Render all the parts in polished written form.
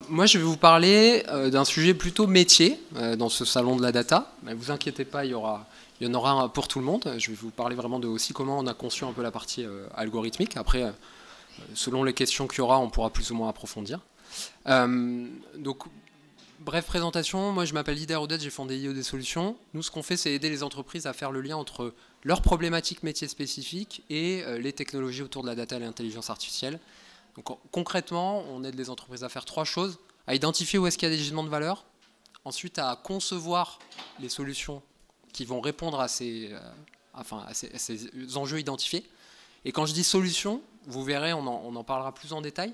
Moi, je vais vous parler d'un sujet plutôt métier dans ce salon de la data. Ne vous inquiétez pas, il y en aura un pour tout le monde. Je vais vous parler vraiment de aussi comment on a conçu un peu la partie algorithmique. Après, selon les questions qu'il y aura, on pourra plus ou moins approfondir. Donc, bref présentation. Moi, je m'appelle Lider Odette, j'ai fondé IO des Solutions. Nous, ce qu'on fait, c'est aider les entreprises à faire le lien entre leurs problématiques métiers spécifiques et les technologies autour de la data et l'intelligence artificielle. Donc, concrètement, on aide les entreprises à faire trois choses. À identifier où est-ce qu'il y a des gisements de valeur. Ensuite, à concevoir les solutions qui vont répondre à ces enjeux identifiés. Et quand je dis solution, vous verrez, on en parlera plus en détail.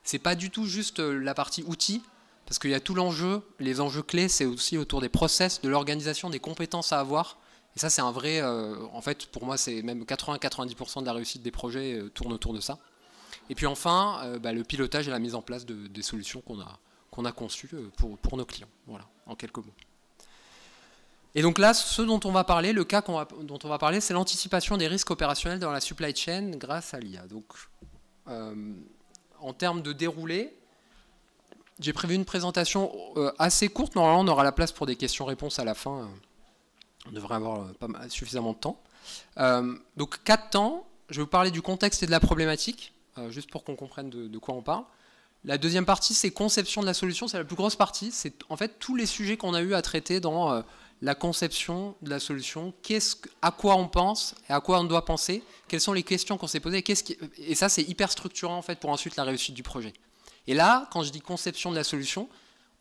C'est pas du tout juste la partie outils, parce qu'il y a tout l'enjeu. Les enjeux clés, c'est aussi autour des process, de l'organisation, des compétences à avoir. Et ça, c'est un vrai... en fait, pour moi, c'est même 80-90% de la réussite des projets tourne autour de ça. Et puis enfin, le pilotage et la mise en place des solutions qu'on a conçues pour nos clients. Voilà, en quelques mots. Et donc là, ce dont on va parler, le cas dont on va parler, c'est l'anticipation des risques opérationnels dans la supply chain grâce à l'IA. Donc, en termes de déroulé, j'ai prévu une présentation assez courte. Normalement, on aura la place pour des questions-réponses à la fin. On devrait avoir suffisamment de temps. Donc, 4 temps. Je vais vous parler du contexte et de la problématique, juste pour qu'on comprenne de quoi on parle. La deuxième partie, c'est conception de la solution. C'est la plus grosse partie. C'est en fait tous les sujets qu'on a eu à traiter dans la conception de la solution. À quoi on pense et à quoi on doit penser. Quelles sont les questions qu'on s'est posées. Et ça, c'est hyper structurant en fait, pour ensuite la réussite du projet. Et là, quand je dis conception de la solution,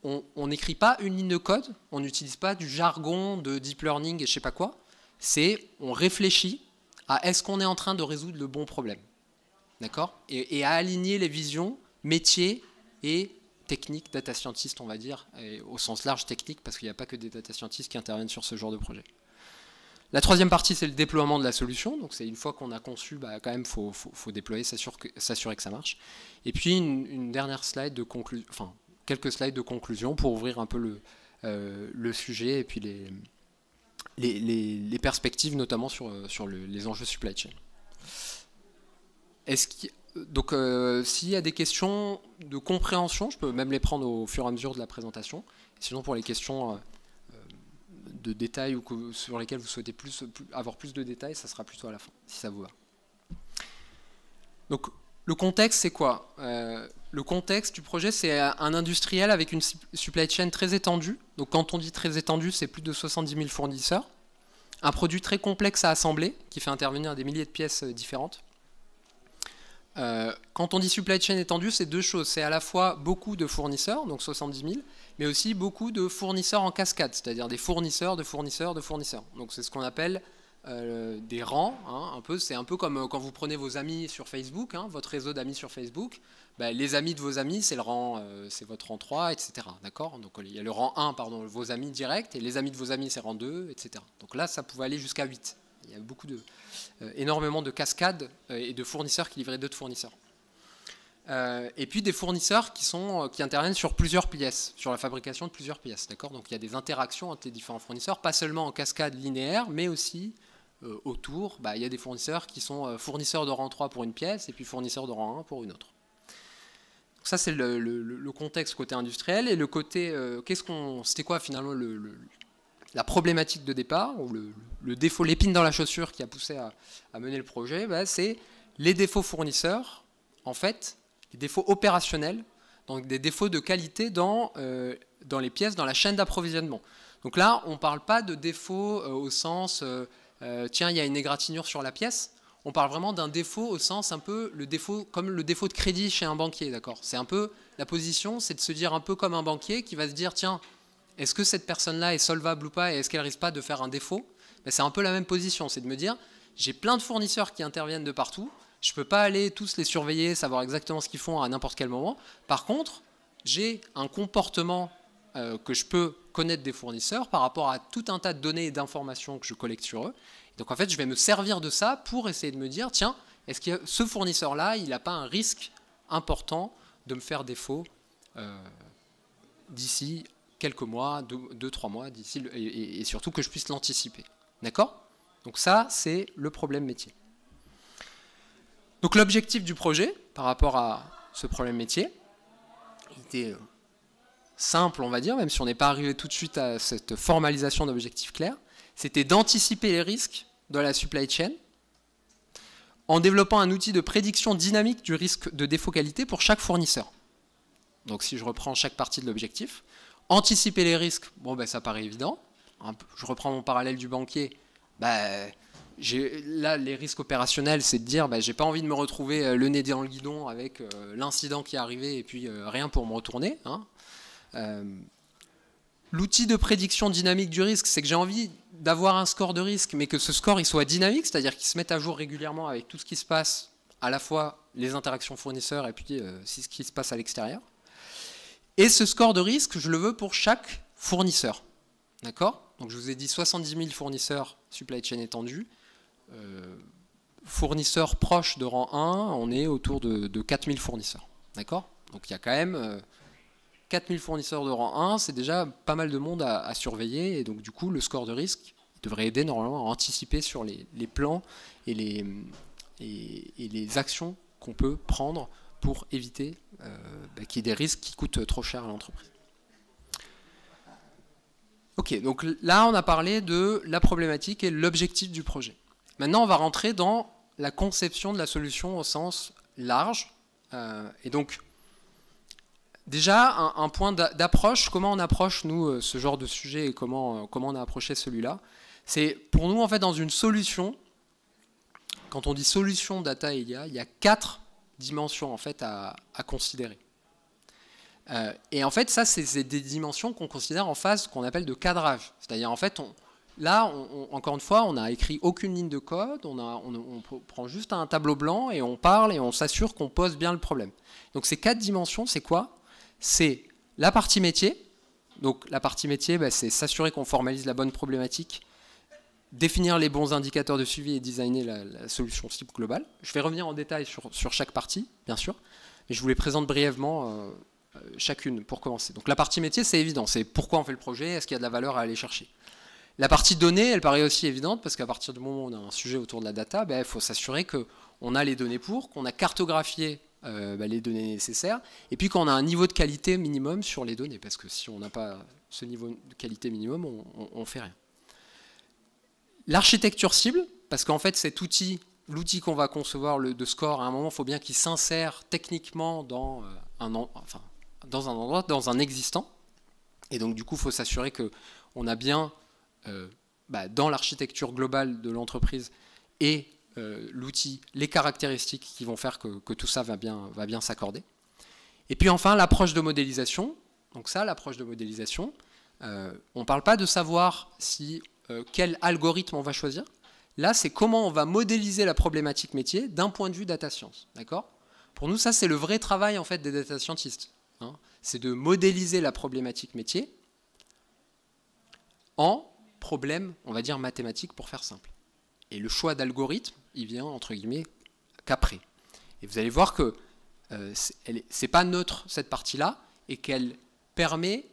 on n'écrit pas une ligne de code. On n'utilise pas du jargon de deep learning et je ne sais pas quoi. On réfléchit à est-ce qu'on est en train de résoudre le bon problème. D'accord ? Et à aligner les visions métier et technique, data scientist, on va dire, et au sens large technique, parce qu'il n'y a pas que des data scientists qui interviennent sur ce genre de projet. La troisième partie, c'est le déploiement de la solution. Donc c'est une fois qu'on a conçu, quand même, faut déployer, s'assurer que ça marche. Et puis une dernière slide de conclusion, enfin quelques slides de conclusion pour ouvrir un peu le sujet et puis les perspectives, notamment sur les enjeux supply chain. Donc, s'il y a des questions de compréhension, je peux même les prendre au fur et à mesure de la présentation. Sinon, pour les questions de détails ou sur lesquelles vous souhaitez avoir plus de détails, ça sera plutôt à la fin, si ça vous va. Donc, le contexte, c'est quoi ? Le contexte du projet, c'est un industriel avec une supply chain très étendue. Donc, quand on dit très étendue, c'est plus de 70 000 fournisseurs. Un produit très complexe à assembler, qui fait intervenir des milliers de pièces différentes. Quand on dit supply chain étendue, c'est deux choses. C'est à la fois beaucoup de fournisseurs, donc 70 000, mais aussi beaucoup de fournisseurs en cascade, c'est-à-dire des fournisseurs de fournisseurs de fournisseurs. Donc c'est ce qu'on appelle des rangs. C'est un peu comme quand vous prenez vos amis sur Facebook, votre réseau d'amis sur Facebook. Les amis de vos amis, c'est le rang, c'est votre rang 3, etc. D'accord ? Donc il y a le rang 1, pardon, vos amis directs, et les amis de vos amis, c'est rang 2, etc. Donc là, ça pouvait aller jusqu'à 8. Il y a énormément de cascades et de fournisseurs qui livraient d'autres fournisseurs. Et puis des fournisseurs qui interviennent sur plusieurs pièces, sur la fabrication de plusieurs pièces. D'accord ? Donc il y a des interactions entre les différents fournisseurs, pas seulement en cascade linéaire, mais aussi autour. Il y a des fournisseurs qui sont fournisseurs de rang 3 pour une pièce et puis fournisseurs de rang 1 pour une autre. Donc ça, c'est le contexte côté industriel. Et le côté, c'était quoi finalement la problématique de départ, ou le défaut, l'épine dans la chaussure qui a poussé à mener le projet, c'est les défauts fournisseurs, en fait, les défauts opérationnels, donc des défauts de qualité dans les pièces, dans la chaîne d'approvisionnement. Donc là, on ne parle pas de défauts au sens, tiens, il y a une égratignure sur la pièce. On parle vraiment d'un défaut au sens un peu, comme le défaut de crédit chez un banquier, d'accord ? C'est un peu, la position, c'est de se dire un peu comme un banquier qui va se dire, tiens, est-ce que cette personne-là est solvable ou pas et est-ce qu'elle risque pas de faire un défaut ? C'est un peu la même position, c'est de me dire, j'ai plein de fournisseurs qui interviennent de partout, je ne peux pas aller tous les surveiller, savoir exactement ce qu'ils font à n'importe quel moment. Par contre, j'ai un comportement que je peux connaître des fournisseurs par rapport à tout un tas de données et d'informations que je collecte sur eux. Donc en fait, je vais me servir de ça pour essayer de me dire, tiens, est-ce que ce fournisseur-là, il n'a pas un risque important de me faire défaut d'ici quelques mois, 2-3 mois, d'ici, et surtout que je puisse l'anticiper. D'accord ? Donc ça, c'est le problème métier. Donc l'objectif du projet, par rapport à ce problème métier, il était simple, on va dire, même si on n'est pas arrivé tout de suite à cette formalisation d'objectifs clairs, c'était d'anticiper les risques de la supply chain en développant un outil de prédiction dynamique du risque de défaut qualité pour chaque fournisseur. Donc si je reprends chaque partie de l'objectif, anticiper les risques, bon ben ça paraît évident. Je reprends mon parallèle du banquier, là les risques opérationnels c'est de dire j'ai pas envie de me retrouver le nez dans le guidon avec l'incident qui est arrivé et puis rien pour me retourner. L'outil de prédiction dynamique du risque, c'est que j'ai envie d'avoir un score de risque, mais que ce score il soit dynamique, c'est-à-dire qu'il se mette à jour régulièrement avec tout ce qui se passe, à la fois les interactions fournisseurs et puis ce qui se passe à l'extérieur. Et ce score de risque, je le veux pour chaque fournisseur. D'accord? Donc je vous ai dit 70 000 fournisseurs supply chain étendue. Fournisseurs proches de rang 1, on est autour de 4 000 fournisseurs. D'accord? Donc il y a quand même 4 000 fournisseurs de rang 1, c'est déjà pas mal de monde à surveiller. Et donc du coup, le score de risque devrait aider normalement à anticiper sur les plans et les actions qu'on peut prendre pour éviter qu'il y ait des risques qui coûtent trop cher à l'entreprise. Ok, donc là on a parlé de la problématique et l'objectif du projet. Maintenant on va rentrer dans la conception de la solution au sens large. Et donc déjà un point d'approche, comment on approche nous ce genre de sujet et comment on a approché celui-là. C'est pour nous en fait dans une solution, quand on dit solution data et IA, il y a 4 dimensions en fait à considérer. Et en fait, ça, c'est des dimensions qu'on considère en phase qu'on appelle de cadrage. C'est-à-dire, en fait, encore une fois, on n'a écrit aucune ligne de code, on prend juste un tableau blanc et on parle et on s'assure qu'on pose bien le problème. Donc, ces 4 dimensions, c'est quoi? C'est la partie métier. Donc, la partie métier, c'est s'assurer qu'on formalise la bonne problématique, définir les bons indicateurs de suivi et designer la solution cible globale. Je vais revenir en détail sur chaque partie, bien sûr, mais je vous les présente brièvement chacune pour commencer. Donc la partie métier, c'est évident, c'est pourquoi on fait le projet, est-ce qu'il y a de la valeur à aller chercher. La partie données, elle paraît aussi évidente, parce qu'à partir du moment où on a un sujet autour de la data, il faut s'assurer qu'on a les données qu'on a cartographié les données nécessaires, et puis qu'on a un niveau de qualité minimum sur les données, parce que si on n'a pas ce niveau de qualité minimum, on ne fait rien. L'architecture cible, parce qu'en fait cet outil, l'outil qu'on va concevoir de score, à un moment, il faut bien qu'il s'insère techniquement dans un endroit, dans un existant. Et donc du coup, il faut s'assurer qu'on a bien, dans l'architecture globale de l'entreprise et l'outil, les caractéristiques qui vont faire que tout ça va bien s'accorder. Et puis enfin, l'approche de modélisation. Donc ça, l'approche de modélisation, on ne parle pas de savoir quel algorithme on va choisir. Là, c'est comment on va modéliser la problématique métier d'un point de vue data science. D'accord ? Pour nous, ça, c'est le vrai travail en fait, des data scientists. C'est de modéliser la problématique métier en problème, on va dire, mathématique pour faire simple. Et le choix d'algorithme, il vient, entre guillemets, qu'après. Et vous allez voir que c'est pas neutre, cette partie-là, et qu'elle permet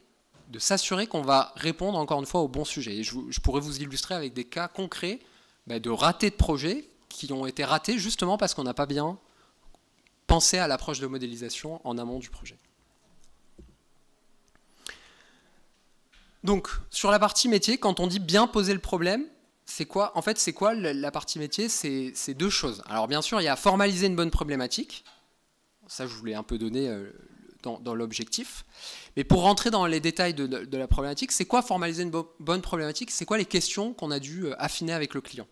de s'assurer qu'on va répondre, encore une fois, au bon sujet. Et je pourrais vous illustrer avec des cas concrets de ratés de projets qui ont été ratés justement parce qu'on n'a pas bien pensé à l'approche de modélisation en amont du projet. Donc, sur la partie métier, quand on dit bien poser le problème, c'est quoi? En fait, c'est quoi la partie métier? C'est 2 choses. Alors, bien sûr, il y a formaliser une bonne problématique. Ça, je vous l'ai un peu donné dans l'objectif. Mais pour rentrer dans les détails de la problématique, c'est quoi formaliser une bonne problématique? C'est quoi les questions qu'on a dû affiner avec le client?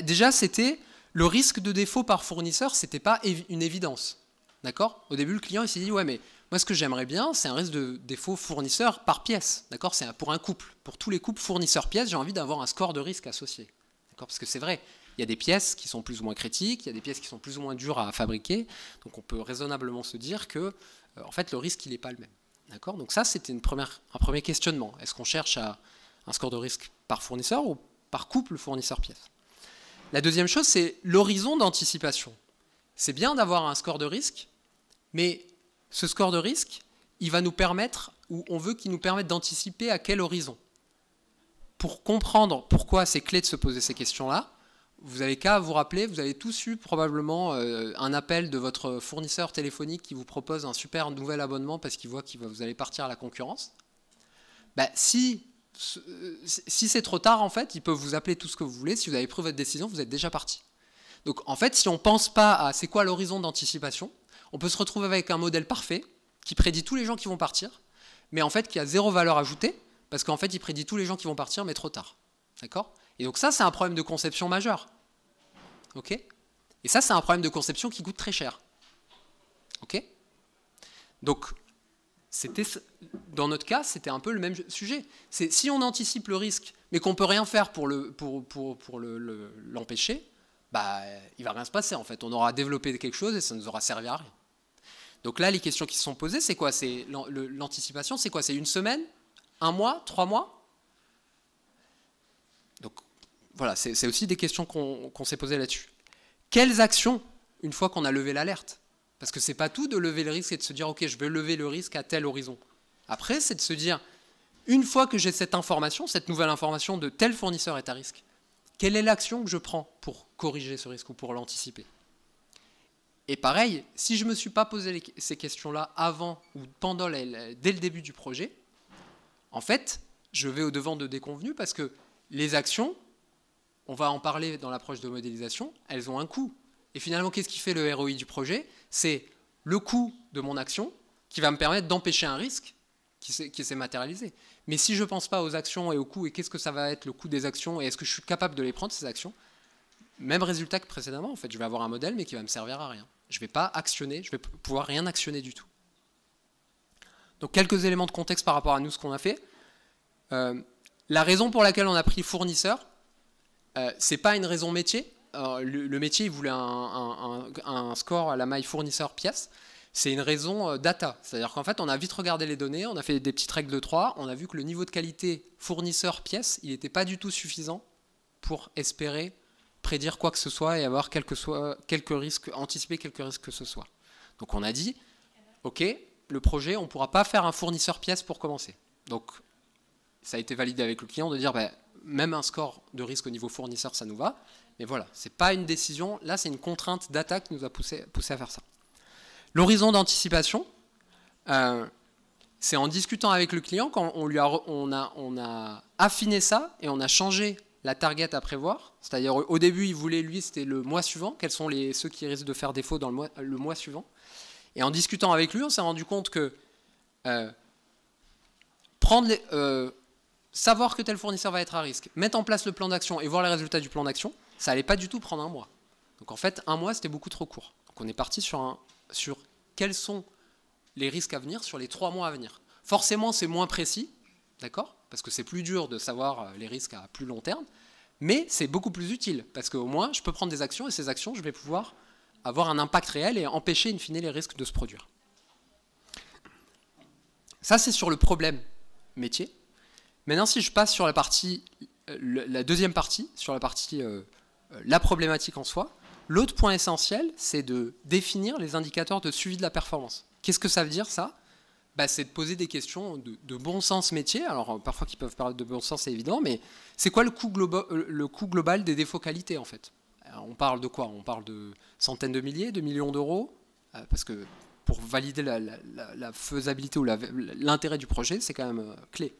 Déjà, c'était le risque de défaut par fournisseur, c'était pas une évidence. D'accord? Au début, le client il s'est dit, ouais, mais moi, ce que j'aimerais bien, c'est un risque de défaut fournisseur par pièce. D'accord? C'est pour un couple. Pour tous les couples fournisseurs-pièces, j'ai envie d'avoir un score de risque associé. D'accord? Parce que c'est vrai, il y a des pièces qui sont plus ou moins critiques, il y a des pièces qui sont plus ou moins dures à fabriquer. Donc, on peut raisonnablement se dire que, en fait, le risque, il n'est pas le même. D'accord? Donc ça, c'était un premier questionnement. Est-ce qu'on cherche à un score de risque par fournisseur ou par couple fournisseur-pièce? La deuxième chose, c'est l'horizon d'anticipation. C'est bien d'avoir un score de risque, mais ce score de risque, il va nous permettre, ou on veut qu'il nous permette d'anticiper à quel horizon. Pour comprendre pourquoi c'est clé de se poser ces questions-là, vous avez qu'à vous rappeler, vous avez tous eu probablement un appel de votre fournisseur téléphonique qui vous propose un super nouvel abonnement parce qu'il voit que vous allez partir à la concurrence. Bah, si c'est trop tard, en fait, ils peuvent vous appeler tout ce que vous voulez. Si vous avez pris votre décision, vous êtes déjà parti. Donc en fait, si on ne pense pas à c'est quoi l'horizon d'anticipation, on peut se retrouver avec un modèle parfait qui prédit tous les gens qui vont partir, mais en fait qui a zéro valeur ajoutée, parce qu'en fait il prédit tous les gens qui vont partir, mais trop tard. D'accord ? Et donc ça, c'est un problème de conception majeur. Ok ? Et ça, c'est un problème de conception qui coûte très cher. Ok ? Donc, dans notre cas, c'était un peu le même sujet. C'est si on anticipe le risque, mais qu'on ne peut rien faire pour l'empêcher, bah, il ne va rien se passer en fait. On aura développé quelque chose et ça ne nous aura servi à rien. Donc là, les questions qui se sont posées, c'est quoi? C'est l'anticipation, c'est quoi? C'est une semaine? 1 mois? 3 mois? Donc voilà, c'est aussi des questions qu'on s'est posées là-dessus. Quelles actions, une fois qu'on a levé l'alerte? Parce que c'est pas tout de lever le risque et de se dire ok, je vais lever le risque à tel horizon. Après, c'est de se dire, une fois que j'ai cette information, cette nouvelle information de tel fournisseur est à risque, quelle est l'action que je prends pour corriger ce risque ou pour l'anticiper? Et pareil, si je ne me suis pas posé ces questions-là avant ou dès le début du projet, en fait, je vais au-devant de déconvenues parce que les actions, on va en parler dans l'approche de modélisation, elles ont un coût. Et finalement, qu'est-ce qui fait le ROI du projet? C'est le coût de mon action qui va me permettre d'empêcher un risque qui s'est matérialisé. Mais si je ne pense pas aux actions et aux coûts, et qu'est-ce que ça va être le coût des actions, et est-ce que je suis capable de les prendre, ces actions, même résultat que précédemment, en fait, je vais avoir un modèle, mais qui va me servir à rien. Je ne vais pas actionner, je vais pouvoir rien actionner du tout. Donc quelques éléments de contexte par rapport à nous, ce qu'on a fait. La raison pour laquelle on a pris fournisseur, c'est pas une raison métier. Le métier, il voulait un score à la maille fournisseur-pièce. C'est une raison data. C'est-à-dire qu'en fait, on a vite regardé les données, on a fait des petites règles de 3, on a vu que le niveau de qualité fournisseur-pièce, il n'était pas du tout suffisant pour espérer prédire quoi que ce soit et avoir quelques risques, anticiper quelques risques que ce soit. Donc on a dit, ok, le projet, on ne pourra pas faire un fournisseur-pièce pour commencer. Donc ça a été validé avec le client de dire, même un score de risque au niveau fournisseur, ça nous va. Mais voilà, ce n'est pas une décision, là c'est une contrainte data qui nous a poussé à faire ça. L'horizon d'anticipation, c'est en discutant avec le client quand on a affiné ça et on a changé la target à prévoir. C'est-à-dire au début, il voulait, lui, c'était le mois suivant, quels sont ceux qui risquent de faire défaut dans le mois suivant. Et en discutant avec lui, on s'est rendu compte que savoir que tel fournisseur va être à risque, mettre en place le plan d'action et voir les résultats du plan d'action, ça n'allait pas du tout prendre 1 mois. Donc en fait, 1 mois, c'était beaucoup trop court. Donc on est parti sur quels sont les risques à venir sur les 3 mois à venir. Forcément, c'est moins précis, d'accord? Parce que c'est plus dur de savoir les risques à plus long terme, mais c'est beaucoup plus utile, parce qu'au moins, je peux prendre des actions, et ces actions, je vais pouvoir avoir un impact réel et empêcher, in fine, les risques de se produire. Ça, c'est sur le problème métier. Maintenant, si je passe sur la deuxième partie, sur la partie la problématique en soi, l'autre point essentiel, c'est de définir les indicateurs de suivi de la performance. Qu'est-ce que ça veut dire, ça? C'est de poser des questions de bon sens métier. Alors, parfois, qui peuvent parler de bon sens, c'est évident, mais c'est quoi le coût global des défauts qualité, en fait? Alors, on parle de quoi? On parle de centaines de milliers, de millions d'euros, parce que pour valider la faisabilité ou l'intérêt du projet, c'est quand même clé.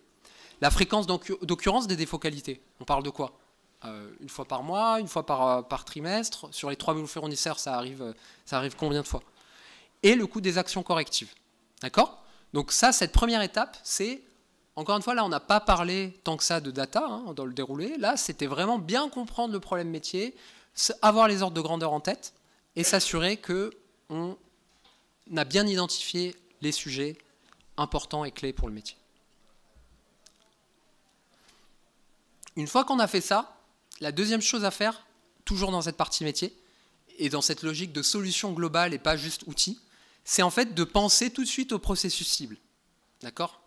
La fréquence d'occurrence des défauts qualité, on parle de quoi? 1 fois par mois, 1 fois par trimestre. Sur les 3000 fournisseurs, ça arrive combien de fois? Et le coût des actions correctives. D'accord? Donc ça, cette première étape, c'est, encore une fois, là, on n'a pas parlé tant que ça de data dans le déroulé. Là, c'était vraiment bien comprendre le problème métier, avoir les ordres de grandeur en tête et s'assurer qu'on a bien identifié les sujets importants et clés pour le métier. Une fois qu'on a fait ça, la deuxième chose à faire, toujours dans cette partie métier, et dans cette logique de solution globale et pas juste outil, c'est en fait de penser tout de suite au processus cible. D'accord?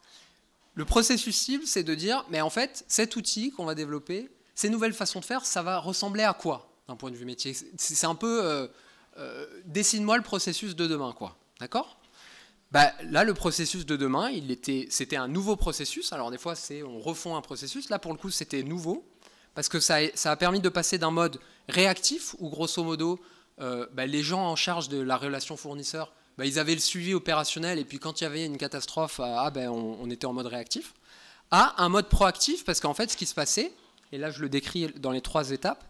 Le processus cible, c'est de dire, mais en fait, cet outil qu'on va développer, ces nouvelles façons de faire, ça va ressembler à quoi, d'un point de vue métier? C'est un peu, dessine-moi le processus de demain, quoi. D'accord? Là, le processus de demain, c'était un nouveau processus. Alors des fois, on refond un processus. Là, pour le coup, c'était nouveau. parce que ça a permis de passer d'un mode réactif, où grosso modo, les gens en charge de la relation fournisseur, ils avaient le suivi opérationnel, et puis quand il y avait une catastrophe, on était en mode réactif, à un mode proactif, parce qu'en fait, ce qui se passait, et là je le décris dans les 3 étapes,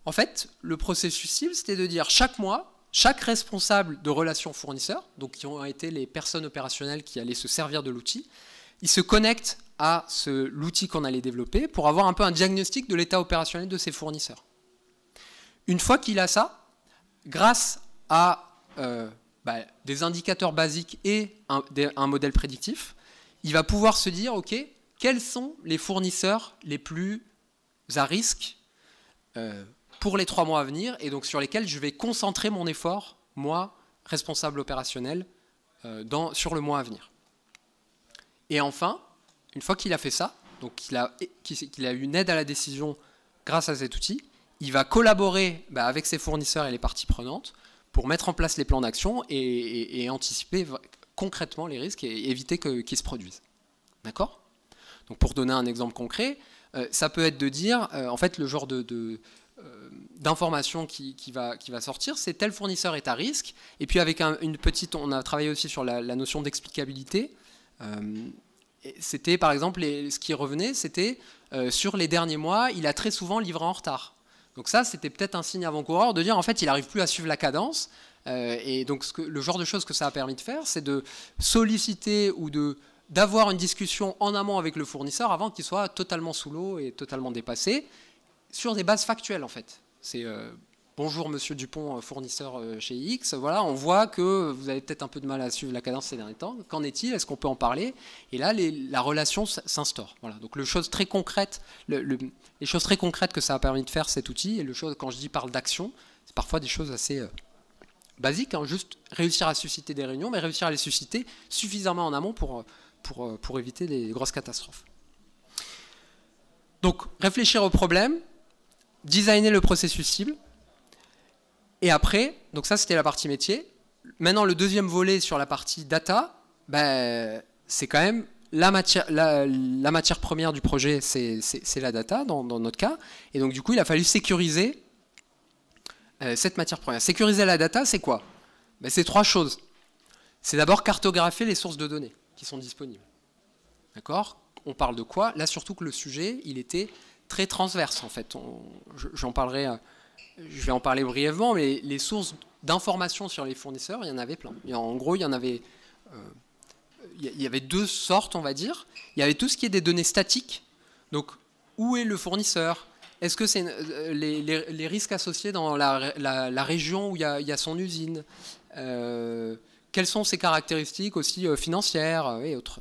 en fait, le processus cible, c'était de dire chaque mois, chaque responsable de relations fournisseurs, donc qui ont été les personnes opérationnelles qui allaient se servir de l'outil, ils se connectent à l'outil qu'on allait développer pour avoir un peu un diagnostic de l'état opérationnel de ses fournisseurs. Une fois qu'il a ça, grâce à des indicateurs basiques et un modèle prédictif, il va pouvoir se dire, OK, quels sont les fournisseurs les plus à risque pour les 3 mois à venir, et donc sur lesquels je vais concentrer mon effort, moi, responsable opérationnel, sur le mois à venir. Et enfin, une fois qu'il a fait ça, donc qu'il a eu une aide à la décision grâce à cet outil, il va collaborer avec ses fournisseurs et les parties prenantes pour mettre en place les plans d'action et anticiper concrètement les risques et éviter qu'ils se produisent. D'accord ? Donc pour donner un exemple concret, ça peut être de dire, en fait, le genre d'information qui va sortir, c'est tel fournisseur est à risque, et puis avec on a travaillé aussi sur la notion d'explicabilité. C'était par exemple, ce qui revenait, c'était sur les derniers mois, il a très souvent livré en retard. Donc ça, c'était peut-être un signe avant-coureur de dire, en fait, il n'arrive plus à suivre la cadence. Et donc, le genre de choses que ça a permis de faire, c'est de solliciter ou d'avoir une discussion en amont avec le fournisseur avant qu'il soit totalement sous l'eau et totalement dépassé, sur des bases factuelles, en fait. C'est bonjour Monsieur Dupont, fournisseur chez X. Voilà, on voit que vous avez peut-être un peu de mal à suivre la cadence ces derniers temps. Qu'en est-il? Est-ce qu'on peut en parler? Et là, la relation s'instaure. Voilà. Donc, les choses très concrètes que ça a permis de faire cet outil, et quand je dis parle d'action, c'est parfois des choses assez basiques, hein, juste réussir à susciter des réunions, mais réussir à les susciter suffisamment en amont pour éviter les grosses catastrophes. Donc, réfléchir au problème, designer le processus cible. Et après, donc ça c'était la partie métier. Maintenant le deuxième volet sur la partie data, c'est quand même la matière première du projet, c'est la data dans notre cas. Et donc du coup il a fallu sécuriser cette matière première. Sécuriser la data, c'est quoi? C'est 3 choses. C'est d'abord cartographier les sources de données qui sont disponibles. D'accord? On parle de quoi? Là surtout que le sujet, il était très transverse en fait. Je vais en parler brièvement, mais les sources d'informations sur les fournisseurs, il y en avait plein. En gros, il y avait 2 sortes, on va dire. Il y avait tout ce qui est des données statiques. Donc, où est le fournisseur? Est-ce que c'est les risques associés dans la région où il y a son usine? Quelles sont ses caractéristiques aussi financières et autres?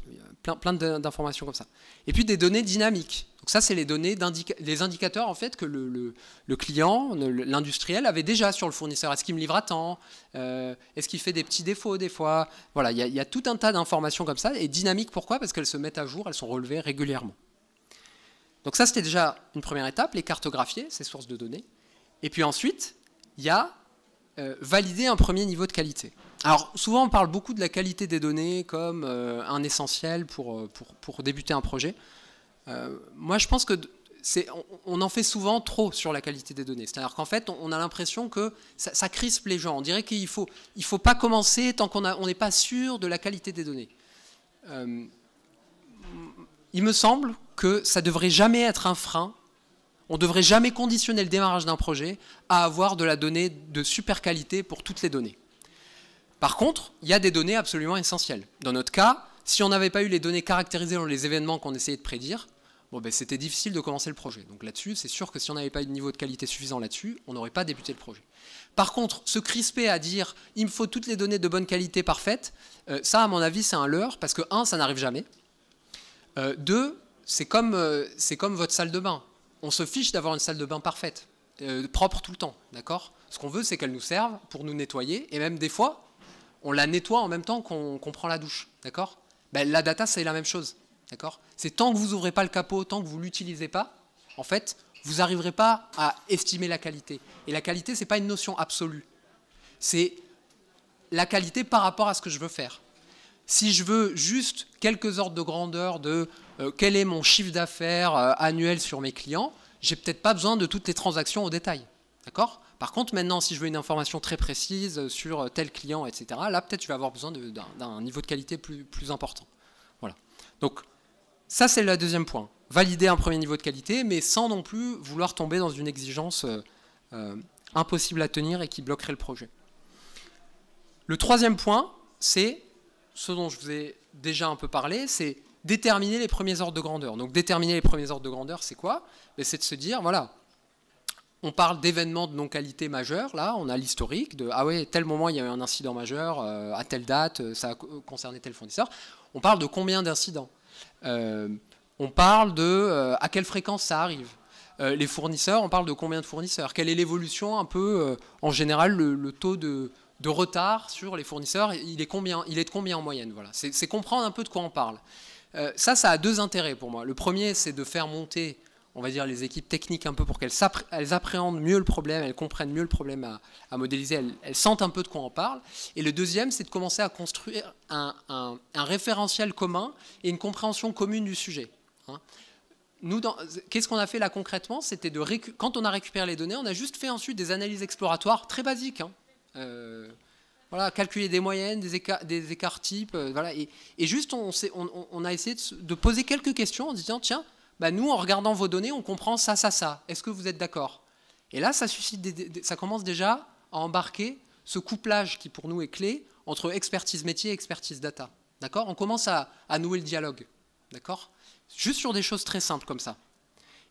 Plein d'informations comme ça. Et puis des données dynamiques. Donc ça, c'est les indicateurs en fait que le client, l'industriel avait déjà sur le fournisseur. Est-ce qu'il me livre à temps? Est-ce qu'il fait des petits défauts des fois? Voilà, il y a tout un tas d'informations comme ça. Et dynamiques, pourquoi? Parce qu'elles se mettent à jour, elles sont relevées régulièrement. Donc ça, c'était déjà une première étape, les cartographier, ces sources de données. Et puis ensuite, il y a valider un premier niveau de qualité. Alors souvent, on parle beaucoup de la qualité des données comme un essentiel pour débuter un projet. Moi, je pense que on en fait souvent trop sur la qualité des données. C'est-à-dire qu'en fait, on a l'impression que ça crispe les gens. On dirait qu'il faut pas commencer tant qu'on n'est pas sûr de la qualité des données. Il me semble que ça ne devrait jamais être un frein. On ne devrait jamais conditionner le démarrage d'un projet à avoir de la donnée de super qualité pour toutes les données. Par contre, il y a des données absolument essentielles. Dans notre cas, si on n'avait pas eu les données caractérisées dans les événements qu'on essayait de prédire, c'était difficile de commencer le projet. Donc là-dessus, c'est sûr que si on n'avait pas eu de niveau de qualité suffisant là-dessus, on n'aurait pas débuté le projet. Par contre, se crisper à dire « il me faut toutes les données de bonne qualité parfaites », ça, à mon avis, c'est un leurre, parce que 1, ça n'arrive jamais. 2, c'est comme votre salle de bain. On se fiche d'avoir une salle de bain parfaite, propre tout le temps, d'accord? Ce qu'on veut, c'est qu'elle nous serve pour nous nettoyer, et même des fois, on la nettoie en même temps qu'on prend la douche, d'accord? La data, c'est la même chose, d'accord? C'est tant que vous n'ouvrez pas le capot, tant que vous ne l'utilisez pas, en fait, vous n'arriverez pas à estimer la qualité. Et la qualité, ce n'est pas une notion absolue. C'est la qualité par rapport à ce que je veux faire. Si je veux juste quelques ordres de grandeur de quel est mon chiffre d'affaires annuel sur mes clients, j'ai peut-être pas besoin de toutes les transactions au détail. D'accord ? Par contre, maintenant, si je veux une information très précise sur tel client, etc., là, peut-être je vais avoir besoin d'un niveau de qualité plus important. Voilà. Donc, ça, c'est le deuxième point. Valider un premier niveau de qualité, mais sans non plus vouloir tomber dans une exigence impossible à tenir et qui bloquerait le projet. Le troisième point, c'est ce dont je vous ai déjà un peu parlé, c'est déterminer les premiers ordres de grandeur. Donc, déterminer les premiers ordres de grandeur, c'est quoi ? C'est de se dire, voilà, on parle d'événements de non-qualité majeurs, là, on a l'historique de « Ah ouais, tel moment, il y a eu un incident majeur, à telle date, ça a concerné tel fournisseur ». On parle de combien d'incidents ? On parle de à quelle fréquence ça arrive. Les fournisseurs, on parle de combien de fournisseurs. Quelle est l'évolution un peu, en général, le taux de retard sur les fournisseurs, il est de combien en moyenne, voilà. C'est comprendre un peu de quoi on parle. Ça a deux intérêts pour moi. Le premier, c'est de faire monter, on va dire, les équipes techniques un peu pour qu'elles appréhendent mieux le problème, elles comprennent mieux le problème à modéliser, elles sentent un peu de quoi on parle. Et le deuxième, c'est de commencer à construire un référentiel commun et une compréhension commune du sujet. Hein. Nous, qu'est-ce qu'on a fait là concrètement? C'était quand on a récupéré les données, on a juste fait ensuite des analyses exploratoires très basiques. Hein. Voilà, calculer des moyennes, des écarts types, voilà, et juste on a essayé de poser quelques questions en disant tiens, bah nous en regardant vos données, on comprend ça, ça, ça. Est-ce que vous êtes d'accord? Et là, ça commence déjà à embarquer ce couplage qui pour nous est clé entre expertise métier et expertise data. D'accord? On commence à nouer le dialogue. D'accord? Juste sur des choses très simples comme ça.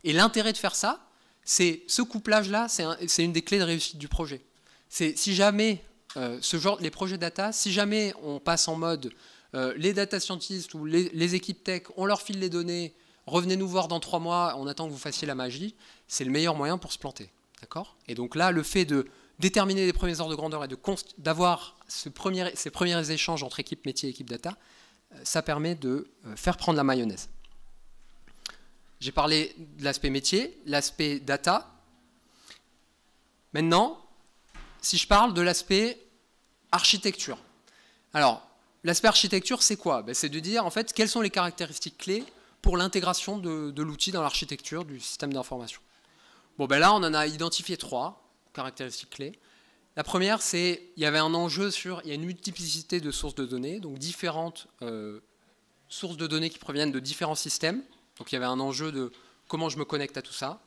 Et l'intérêt de faire ça, c'est ce couplage-là, c'est une des clés de réussite du projet. C'est si jamais les projets data, si jamais on passe en mode les data scientists ou les équipes tech, on leur file les données, revenez nous voir dans 3 mois, on attend que vous fassiez la magie, c'est le meilleur moyen pour se planter. D'accord? Et donc là, le fait de déterminer les premiers ordres de grandeur et d'avoir ces premiers échanges entre équipe métier et équipe data, ça permet de faire prendre la mayonnaise. J'ai parlé de l'aspect métier, l'aspect data. Maintenant, si je parle de l'aspect architecture. Alors, l'aspect architecture, c'est quoi? C'est de dire, en fait, quelles sont les caractéristiques clés pour l'intégration de l'outil dans l'architecture du système d'information. Bon, là, on en a identifié 3 caractéristiques clés. La première, c'est il y avait un enjeu il y a une multiplicité de sources de données, donc différentes sources de données qui proviennent de différents systèmes. Donc, il y avait un enjeu de comment je me connecte à tout ça.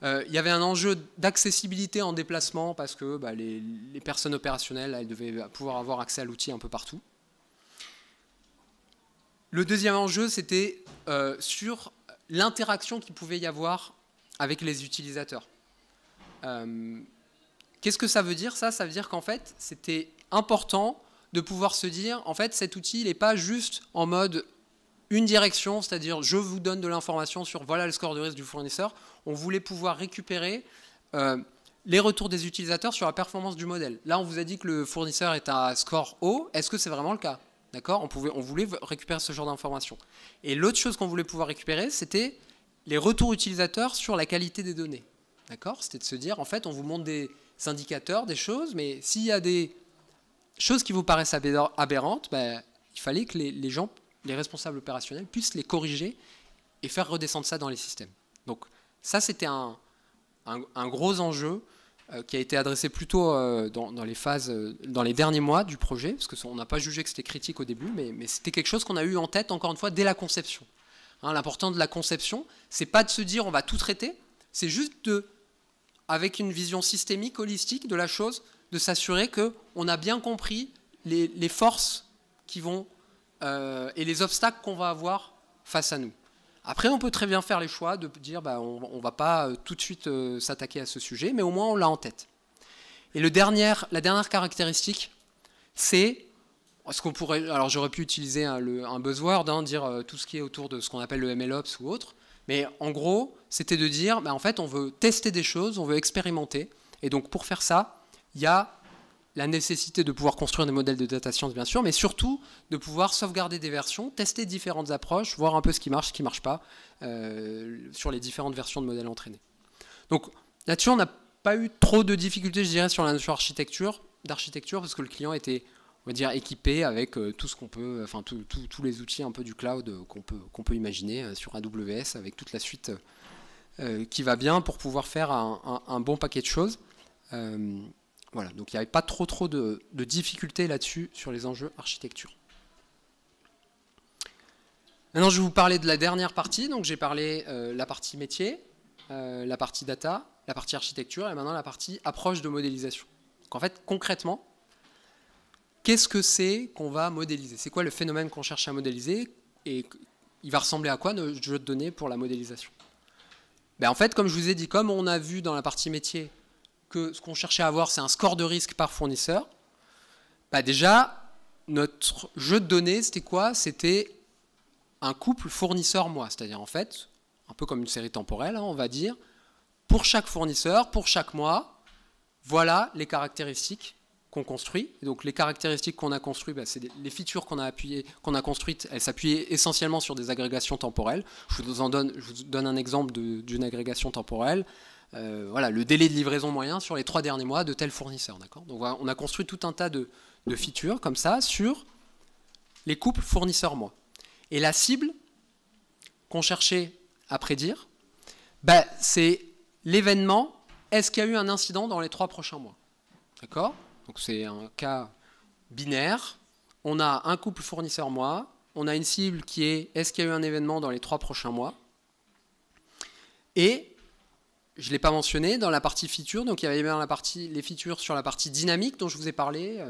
Il y avait un enjeu d'accessibilité en déplacement parce que les personnes opérationnelles, elles devaient pouvoir avoir accès à l'outil un peu partout. Le deuxième enjeu, c'était sur l'interaction qu'il pouvait y avoir avec les utilisateurs. Qu'est-ce que ça veut dire, ça? Ça veut dire qu'en fait, c'était important de pouvoir se dire, en fait, cet outil, il n'est pas juste en mode une direction, c'est-à-dire je vous donne de l'information sur voilà le score de risque du fournisseur. On voulait pouvoir récupérer les retours des utilisateurs sur la performance du modèle. Là, on vous a dit que le fournisseur est à score haut. Est-ce que c'est vraiment le cas? D'accord? On voulait récupérer ce genre d'informations. Et l'autre chose qu'on voulait pouvoir récupérer, c'était les retours utilisateurs sur la qualité des données. D'accord? C'était de se dire, en fait, on vous montre des indicateurs, des choses, mais s'il y a des choses qui vous paraissent aberrantes, il fallait que les gens, les responsables opérationnels, puissent les corriger et faire redescendre ça dans les systèmes. Donc ça, c'était un gros enjeu qui a été adressé plutôt dans les derniers mois du projet, parce qu'on n'a pas jugé que c'était critique au début, mais c'était quelque chose qu'on a eu en tête, encore une fois, dès la conception. Hein, l'important de la conception, c'est pas de se dire on va tout traiter, c'est juste avec une vision systémique, holistique de la chose, de s'assurer qu'on a bien compris les forces qui vont et les obstacles qu'on va avoir face à nous. Après, on peut très bien faire les choix de dire on ne va pas tout de suite s'attaquer à ce sujet, mais au moins on l'a en tête. Et la dernière caractéristique, c'est ce qu'on pourrait. Alors j'aurais pu utiliser un buzzword, dire tout ce qui est autour de ce qu'on appelle le MLOps ou autre, mais en gros, c'était de dire en fait, on veut tester des choses, on veut expérimenter, et donc pour faire ça, il y a la nécessité de pouvoir construire des modèles de data science, bien sûr, mais surtout de pouvoir sauvegarder des versions, tester différentes approches, voir un peu ce qui marche pas sur les différentes versions de modèles entraînés. Donc là-dessus, on n'a pas eu trop de difficultés, je dirais, sur la notion d'architecture, parce que le client était, on va dire, équipé avec tout ce qu'on peut, enfin tous les outils un peu du cloud qu'on peut imaginer sur AWS, avec toute la suite qui va bien pour pouvoir faire un bon paquet de choses. Voilà, donc il n'y avait pas trop de difficultés là-dessus sur les enjeux architecture. Maintenant, je vais vous parler de la dernière partie. Donc j'ai parlé la partie métier, la partie data, la partie architecture et maintenant la partie approche de modélisation. Donc en fait, concrètement, qu'est-ce que c'est qu'on va modéliser? C'est quoi le phénomène qu'on cherche à modéliser? Et il va ressembler à quoi notre jeu de données pour la modélisation? En fait, comme je vous ai dit, comme on a vu dans la partie métier que ce qu'on cherchait à avoir, c'est un score de risque par fournisseur, déjà, notre jeu de données, c'était quoi? C'était un couple fournisseur-mois. C'est-à-dire, en fait, un peu comme une série temporelle, on va dire, pour chaque fournisseur, pour chaque mois, voilà les caractéristiques qu'on construit. Et donc les caractéristiques qu'on a construites, c'est les features qu'on a construites, elles s'appuient essentiellement sur des agrégations temporelles. Je vous donne un exemple d'une agrégation temporelle. Voilà, le délai de livraison moyen sur les 3 derniers mois de tel fournisseur. Donc voilà, on a construit tout un tas de features comme ça sur les couples fournisseurs-mois. Et la cible qu'on cherchait à prédire, c'est l'événement, est-ce qu'il y a eu un incident dans les 3 prochains mois? D'accord? Donc c'est un cas binaire. On a un couple fournisseur-mois. On a une cible qui est est-ce qu'il y a eu un événement dans les 3 prochains mois? Et je ne l'ai pas mentionné dans la partie feature. Donc il y avait bien les features sur la partie dynamique dont je vous ai parlé.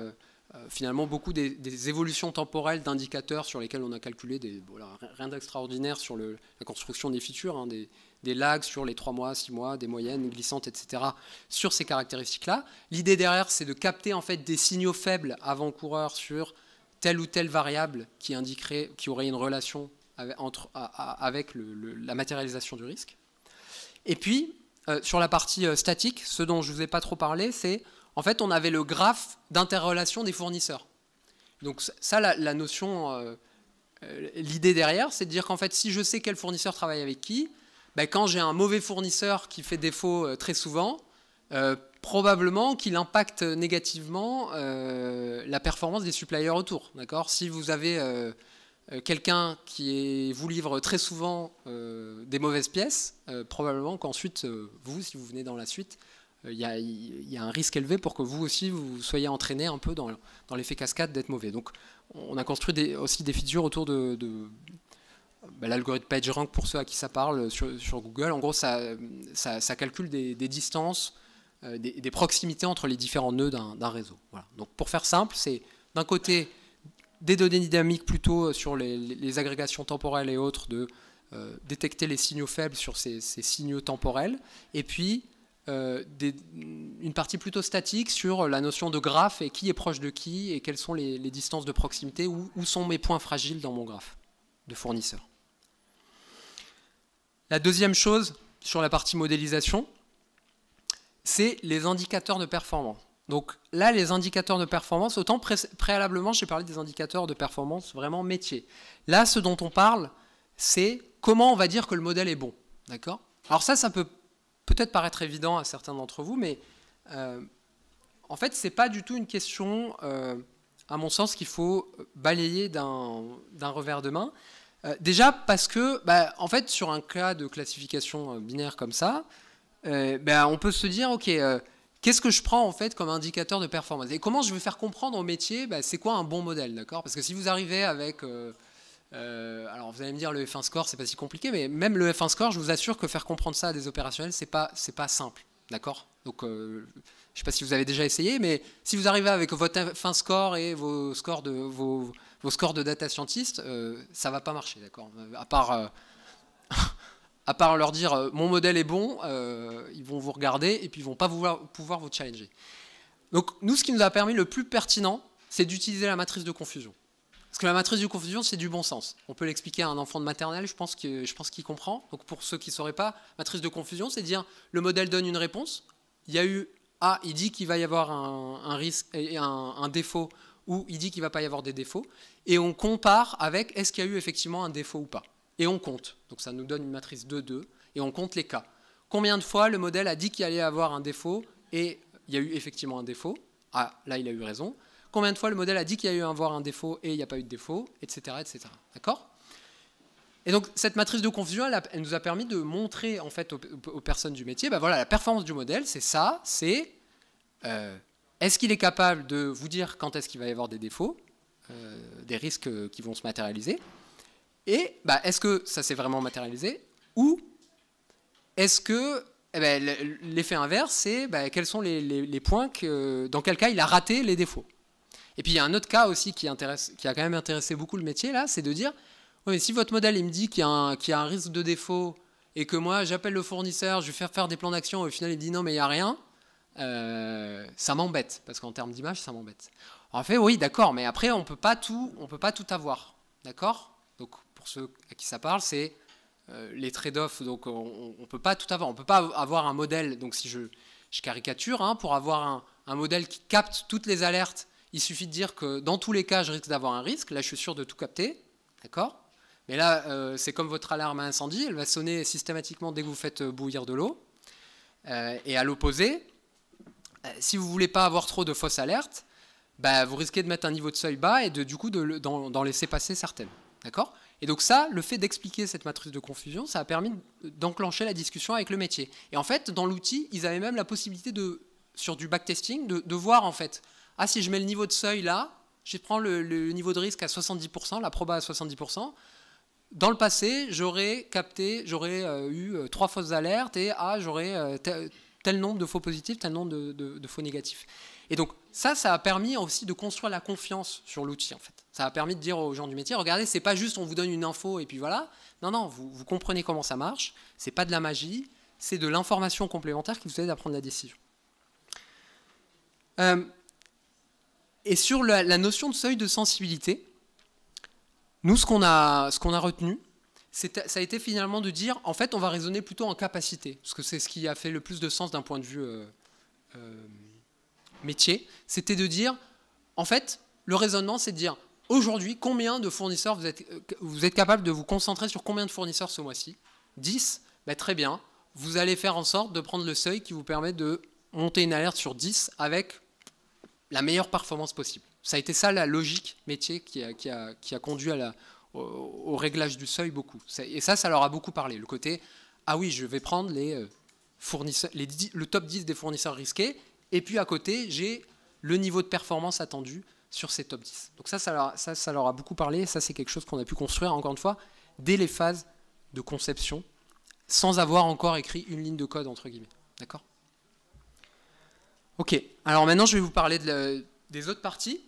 Finalement, beaucoup des évolutions temporelles d'indicateurs sur lesquels on a calculé rien d'extraordinaire sur la construction des features, des lags sur les 3 mois, 6 mois, des moyennes glissantes, etc. sur ces caractéristiques-là. L'idée derrière, c'est de capter en fait des signaux faibles avant-coureurs sur telle ou telle variable qui aurait une relation avec la matérialisation du risque. Et puis, sur la partie statique, ce dont je ne vous ai pas trop parlé, c'est en fait, on avait le graphe d'interrelation des fournisseurs. Donc ça, la notion, l'idée derrière, c'est de dire qu'en fait, si je sais quel fournisseur travaille avec qui, quand j'ai un mauvais fournisseur qui fait défaut très souvent, probablement qu'il impacte négativement la performance des suppliers autour. Si vous avez quelqu'un qui vous livre très souvent des mauvaises pièces, probablement qu'ensuite, vous, si vous venez dans la suite, il y a un risque élevé pour que vous aussi, vous soyez entraîné un peu dans l'effet cascade d'être mauvais. Donc, on a construit aussi des features autour de l'algorithme PageRank pour ceux à qui ça parle sur Google. En gros, ça calcule des distances, des proximités entre les différents nœuds d'un réseau. Voilà. Donc, pour faire simple, c'est d'un côté des données dynamiques plutôt sur les agrégations temporelles et autres, de détecter les signaux faibles sur ces signaux temporels, et puis une partie plutôt statique sur la notion de graphe et qui est proche de qui et quelles sont les distances de proximité, où sont mes points fragiles dans mon graphe de fournisseur. La deuxième chose sur la partie modélisation, c'est les indicateurs de performance. Donc là, les indicateurs de performance, autant préalablement, j'ai parlé des indicateurs de performance vraiment métier. Là, ce dont on parle, c'est comment on va dire que le modèle est bon. D'accord ? Alors ça peut peut-être paraître évident à certains d'entre vous, mais en fait, ce n'est pas du tout une question, à mon sens, qu'il faut balayer d'un revers de main. Déjà parce que, en fait, sur un cas de classification binaire comme ça, on peut se dire, ok, qu'est-ce que je prends en fait comme indicateur de performance? Et comment je vais faire comprendre au métier, c'est quoi un bon modèle, d'accord? Parce que si vous arrivez avec... alors vous allez me dire le F1 score c'est pas si compliqué, mais même le F1 score, je vous assure que faire comprendre ça à des opérationnels c'est pas simple, d'accord? Donc je sais pas si vous avez déjà essayé, mais si vous arrivez avec votre F1 score et vos scores de data scientist, ça va pas marcher, d'accord? À part leur dire mon modèle est bon, ils vont vous regarder et puis ils vont pas pouvoir vous challenger. Donc nous, ce qui nous a permis le plus pertinent, c'est d'utiliser la matrice de confusion. Parce que la matrice de confusion, c'est du bon sens. On peut l'expliquer à un enfant de maternelle, je pense qu'il comprend. Donc pour ceux qui ne sauraient pas, matrice de confusion, c'est dire le modèle donne une réponse. Il y a eu A, il dit qu'il va y avoir un risque et un défaut, ou il dit qu'il ne va pas y avoir des défauts. Et on compare avec est-ce qu'il y a eu effectivement un défaut ou pas. Et on compte. Donc ça nous donne une matrice 2-2, et on compte les cas. Combien de fois le modèle a dit qu'il allait avoir un défaut, et il y a eu effectivement un défaut. Ah, là il a eu raison. Combien de fois le modèle a dit qu'il y a eu avoir un défaut et il n'y a pas eu de défaut, etc. etc. D'accord ? Et donc cette matrice de confusion, elle nous a permis de montrer en fait aux personnes du métier, voilà, la performance du modèle, c'est ça, c'est est-ce qu'il est capable de vous dire quand est-ce qu'il va y avoir des défauts, des risques qui vont se matérialiser, et est-ce que ça s'est vraiment matérialisé, ou est-ce que l'effet inverse, c'est quels sont les points dans quel cas il a raté les défauts. Et puis il y a un autre cas aussi qui a quand même intéressé beaucoup le métier, là, c'est de dire, oui, mais si votre modèle il me dit qu'il y a un risque de défaut, et que moi j'appelle le fournisseur, je vais faire des plans d'action, et au final il me dit non mais il n'y a rien, ça m'embête, parce qu'en termes d'image, ça m'embête. En fait, oui, d'accord, mais après, on peut pas tout avoir, d'accord? Donc, pour ceux à qui ça parle, c'est les trade-offs, donc on peut pas tout avoir. On peut pas avoir un modèle, donc si je caricature, hein, pour avoir un modèle qui capte toutes les alertes, il suffit de dire que dans tous les cas, je risque d'avoir un risque, là, je suis sûr de tout capter, d'accord? Mais là, c'est comme votre alarme à incendie, elle va sonner systématiquement dès que vous faites bouillir de l'eau, et à l'opposé, si vous ne voulez pas avoir trop de fausses alertes, vous risquez de mettre un niveau de seuil bas et du coup d'en laisser passer certaines. D'accord ? Et donc ça, le fait d'expliquer cette matrice de confusion, ça a permis d'enclencher la discussion avec le métier. Et en fait, dans l'outil, ils avaient même la possibilité, sur du backtesting, de voir en fait, si je mets le niveau de seuil là, je prends le niveau de risque à 70%, la proba à 70%, dans le passé, j'aurais eu 3 fausses alertes et j'aurais tel nombre de faux positifs, tel nombre de faux négatifs. Et donc ça a permis aussi de construire la confiance sur l'outil en fait. Ça a permis de dire aux gens du métier, regardez, c'est pas juste on vous donne une info et puis voilà. Non, vous comprenez comment ça marche. C'est pas de la magie, c'est de l'information complémentaire qui vous aide à prendre la décision. Et sur la notion de seuil de sensibilité, nous ce qu'on a retenu, ça a été finalement de dire, en fait, on va raisonner plutôt en capacité, parce que c'est ce qui a fait le plus de sens d'un point de vue métier. C'était de dire, en fait, le raisonnement, c'est de dire, aujourd'hui, combien de fournisseurs vous êtes capable de vous concentrer sur combien de fournisseurs ce mois-ci? 10? Très bien. Vous allez faire en sorte de prendre le seuil qui vous permet de monter une alerte sur 10 avec la meilleure performance possible. Ça a été ça la logique métier qui a conduit au réglage du seuil beaucoup. Et ça leur a beaucoup parlé. Le côté, oui, je vais prendre le top 10 des fournisseurs risqués, et puis à côté, j'ai le niveau de performance attendu sur ces top 10. Donc ça leur a beaucoup parlé. Ça, c'est quelque chose qu'on a pu construire, encore une fois, dès les phases de conception, sans avoir encore écrit une ligne de code, entre guillemets. D'accord ? Ok. Alors maintenant, je vais vous parler des autres parties.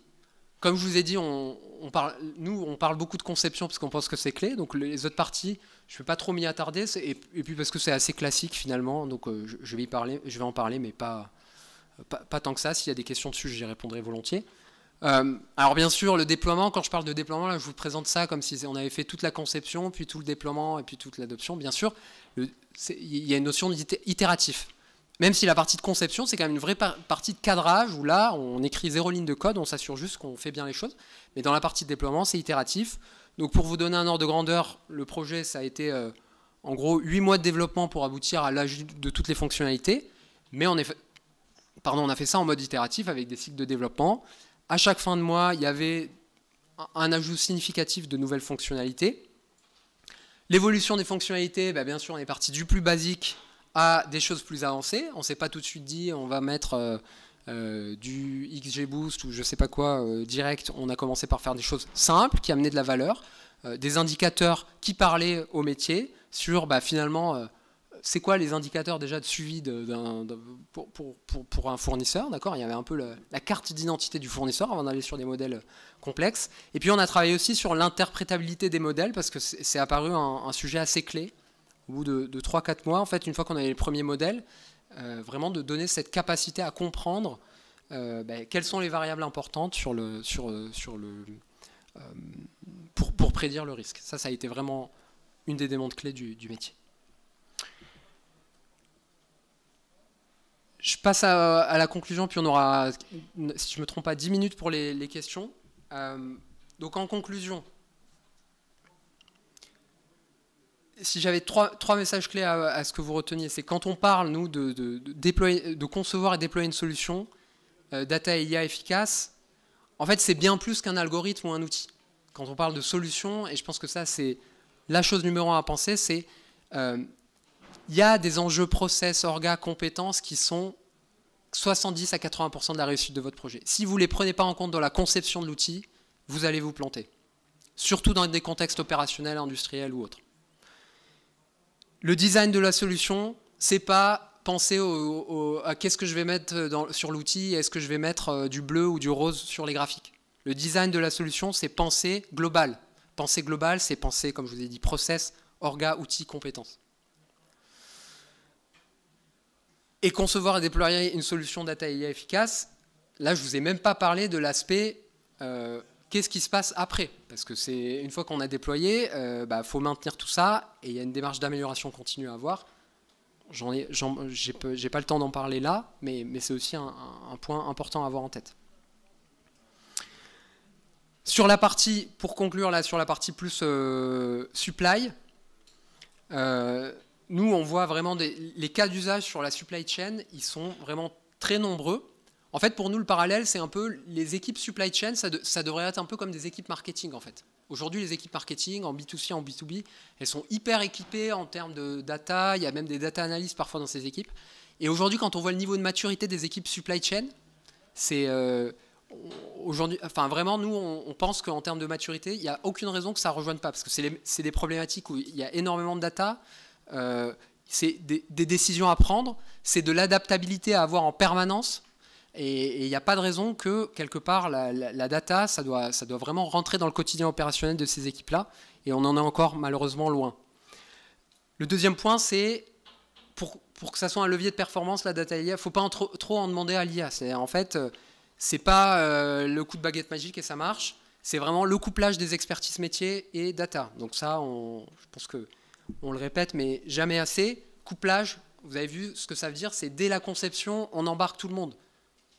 Comme je vous ai dit, on parle beaucoup de conception parce qu'on pense que c'est clé. Donc les autres parties, je ne vais pas trop m'y attarder. Et puis parce que c'est assez classique finalement. Donc je vais en parler, mais pas tant que ça. S'il y a des questions dessus, j'y répondrai volontiers. Alors bien sûr, le déploiement, quand je parle de déploiement, là, je vous présente ça comme si on avait fait toute la conception, puis tout le déploiement et puis toute l'adoption. Bien sûr, il y a une notion d'itératif. Même si la partie de conception, c'est quand même une vraie partie de cadrage, où là, on écrit 0 ligne de code, on s'assure juste qu'on fait bien les choses. Mais dans la partie de déploiement, c'est itératif. Donc pour vous donner un ordre de grandeur, le projet, ça a été en gros 8 mois de développement pour aboutir à l'ajout de toutes les fonctionnalités. Mais on a fait ça en mode itératif avec des cycles de développement. À chaque fin de mois, il y avait un ajout significatif de nouvelles fonctionnalités. L'évolution des fonctionnalités, bien sûr, on est parti du plus basique à des choses plus avancées. On ne s'est pas tout de suite dit on va mettre du XGBoost ou je ne sais pas quoi direct. On a commencé par faire des choses simples qui amenaient de la valeur, des indicateurs qui parlaient au métier sur finalement c'est quoi les indicateurs déjà de suivi pour un fournisseur, d'accord ? Il y avait un peu la carte d'identité du fournisseur avant d'aller sur des modèles complexes. Et puis on a travaillé aussi sur l'interprétabilité des modèles parce que c'est apparu un sujet assez clé. Au bout de 3-4 mois, en fait, une fois qu'on avait les premiers modèles, vraiment de donner cette capacité à comprendre quelles sont les variables importantes pour prédire le risque. Ça a été vraiment une des demandes clés du métier. Je passe à la conclusion, puis on aura, si je ne me trompe pas, 10 minutes pour les questions. Donc en conclusion, si j'avais trois messages clés à ce que vous reteniez, c'est quand on parle, nous, de concevoir et déployer une solution, data et IA efficace, en fait, c'est bien plus qu'un algorithme ou un outil. Quand on parle de solution, et je pense que ça, c'est la chose numéro 1 à penser, c'est il y a des enjeux process, orga, compétences qui sont 70 à 80% de la réussite de votre projet. Si vous ne les prenez pas en compte dans la conception de l'outil, vous allez vous planter. Surtout dans des contextes opérationnels, industriels ou autres. Le design de la solution, c'est pas penser à qu'est-ce que je vais mettre sur l'outil, est-ce que je vais mettre du bleu ou du rose sur les graphiques. Le design de la solution, c'est penser global. Penser global, c'est penser, comme je vous ai dit, process, orga, outils, compétences. Et concevoir et déployer une solution data IA efficace, là, je ne vous ai même pas parlé de l'aspect qu'est-ce qui se passe après. Parce que c'est une fois qu'on a déployé, faut maintenir tout ça, et il y a une démarche d'amélioration continue à avoir. J'ai pas le temps d'en parler là, mais c'est aussi un point important à avoir en tête. Sur la partie, pour conclure là, sur la partie plus supply, nous on voit vraiment les cas d'usage sur la supply chain, ils sont vraiment très nombreux. En fait, pour nous, le parallèle, c'est un peu les équipes supply chain, ça devrait être un peu comme des équipes marketing en fait. Aujourd'hui, les équipes marketing en B2C, en B2B, elles sont hyper équipées en termes de data, il y a même des data analysts parfois dans ces équipes. Et aujourd'hui, quand on voit le niveau de maturité des équipes supply chain, c'est aujourd'hui, enfin vraiment, nous, on pense qu'en termes de maturité, il n'y a aucune raison que ça ne rejoigne pas, parce que c'est des problématiques où il y a énormément de data, c'est des décisions à prendre, c'est de l'adaptabilité à avoir en permanence. Et il n'y a pas de raison que, quelque part, la data, ça doit vraiment rentrer dans le quotidien opérationnel de ces équipes-là. Et on en est encore malheureusement loin. Le deuxième point, c'est, pour que ça soit un levier de performance, la data IA, il ne faut pas trop en demander à l'IA. En fait, ce n'est pas le coup de baguette magique et ça marche. C'est vraiment le couplage des expertises métiers et data. Donc ça, je pense qu'on le répète, mais jamais assez. Couplage, vous avez vu ce que ça veut dire, c'est dès la conception, on embarque tout le monde.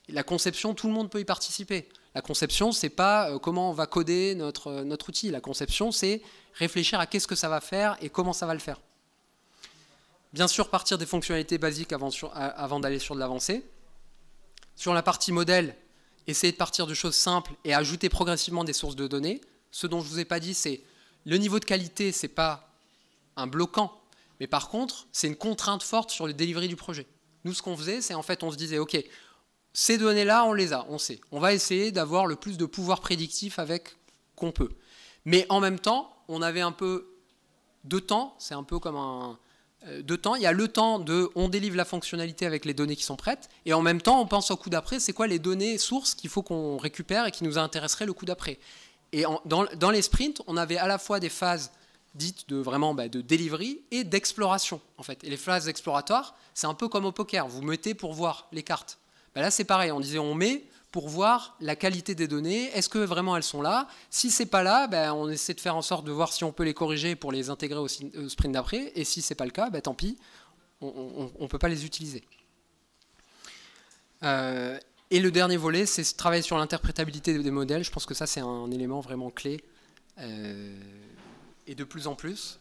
La conception, tout le monde peut y participer. La conception, c'est pas comment on va coder notre outil. La conception, c'est réfléchir à qu'est-ce que ça va faire et comment ça va le faire. Bien sûr, partir des fonctionnalités basiques avant d'aller sur de l'avancée. Sur la partie modèle, essayer de partir de choses simples et ajouter progressivement des sources de données. Ce dont je ne vous ai pas dit, c'est le niveau de qualité, ce n'est pas un bloquant, mais par contre, c'est une contrainte forte sur le delivery du projet. Nous, ce qu'on faisait, c'est en fait, on se disait, OK, ces données-là, on les a, on sait. On va essayer d'avoir le plus de pouvoir prédictif avec qu'on peut. Mais en même temps, on avait un peu de temps, c'est un peu comme de temps. Il y a le temps de, on délivre la fonctionnalité avec les données qui sont prêtes, et en même temps, on pense au coup d'après, c'est quoi les données sources qu'il faut qu'on récupère et qui nous intéresseraient le coup d'après. Et dans les sprints, on avait à la fois des phases dites de vraiment de delivery et d'exploration, en fait. Et les phases exploratoires, c'est un peu comme au poker. Vous mettez pour voir les cartes. Là, c'est pareil, on disait on met pour voir la qualité des données, est-ce que vraiment elles sont là? Si c'est pas là, on essaie de faire en sorte de voir si on peut les corriger pour les intégrer au sprint d'après, et si c'est pas le cas, tant pis, on ne peut pas les utiliser. Et le dernier volet, c'est travailler sur l'interprétabilité des modèles. Je pense que ça, c'est un élément vraiment clé, et de plus en plus,